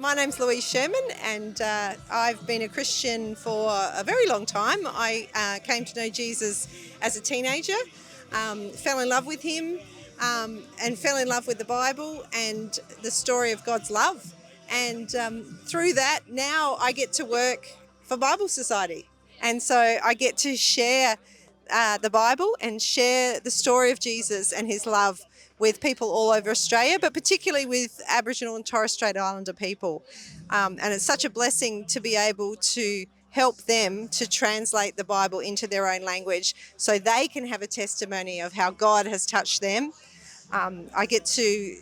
My name's Louise Sherman, and I've been a Christian for a very long time. I came to know Jesus as a teenager, fell in love with him, and fell in love with the Bible and the story of God's love. And through that, now I get to work for Bible Society. And so I get to share the Bible and share the story of Jesus and his love with people all over Australia, but particularly with Aboriginal and Torres Strait Islander people. And it's such a blessing to be able to help them to translate the Bible into their own language so they can have a testimony of how God has touched them. I get to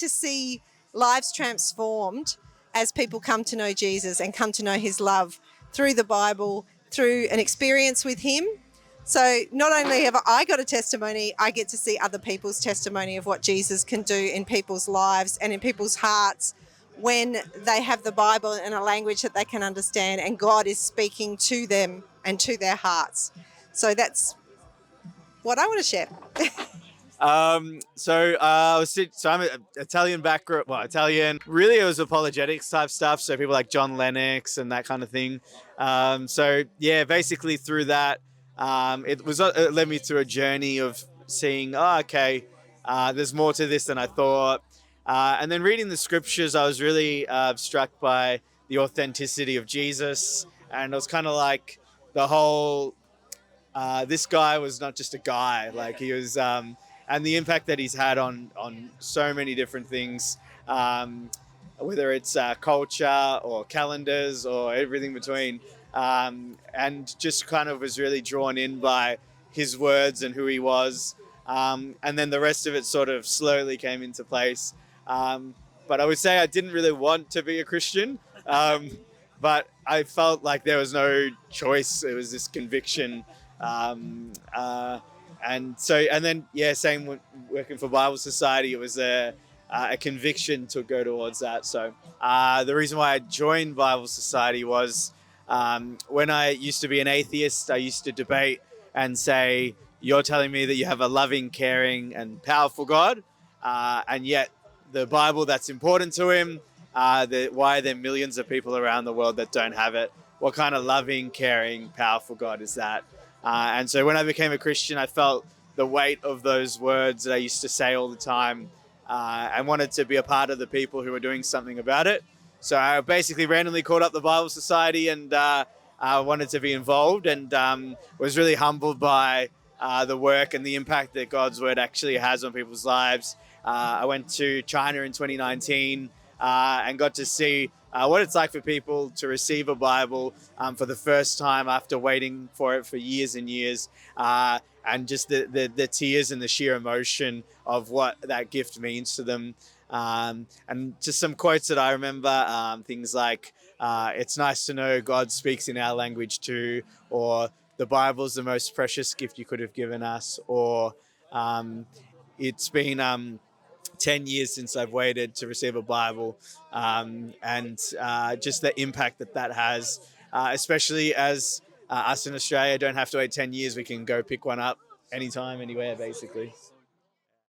see lives transformed as people come to know Jesus and come to know his love through the Bible, through an experience with him. So not only have I got a testimony, I get to see other people's testimony of what Jesus can do in people's lives and in people's hearts when they have the Bible in a language that they can understand and God is speaking to them and to their hearts. So that's what I want to share. So I'm an Italian background, well, Italian. Really, it was apologetics type stuff. So people like John Lennox and that kind of thing. So yeah, basically through that, it led me through a journey of seeing, there's more to this than I thought. And then reading the scriptures, I was really struck by the authenticity of Jesus, and it was kind of like the whole. This guy was not just a guy; like he was. And the impact that he's had on so many different things, whether it's culture or calendars or everything between, and just kind of was really drawn in by his words and who he was, and then the rest of it sort of slowly came into place. But I would say I didn't really want to be a Christian, but I felt like there was no choice. It was this conviction. Same with working for Bible Society, it was a conviction to go towards that. So the reason why I joined Bible Society was when I used to be an atheist, I used to debate and say, you're telling me that you have a loving, caring and powerful God, and yet the Bible, that's important to him, why are there millions of people around the world that don't have it? What kind of loving, caring, powerful God is that? And so when I became a Christian, I felt the weight of those words that I used to say all the time. I wanted to be a part of the people who were doing something about it. So I basically randomly called up the Bible Society and wanted to be involved, and was really humbled by the work and the impact that God's word actually has on people's lives. I went to China in 2019 and got to see what it's like for people to receive a Bible for the first time after waiting for it for years and years, and just the tears and the sheer emotion of what that gift means to them. And just some quotes that I remember, things like, it's nice to know God speaks in our language too, or the Bible's the most precious gift you could have given us, or it's been 10 years since I've waited to receive a Bible, and just the impact that has, especially as us in Australia don't have to wait 10 years. We can go pick one up anytime, anywhere, basically.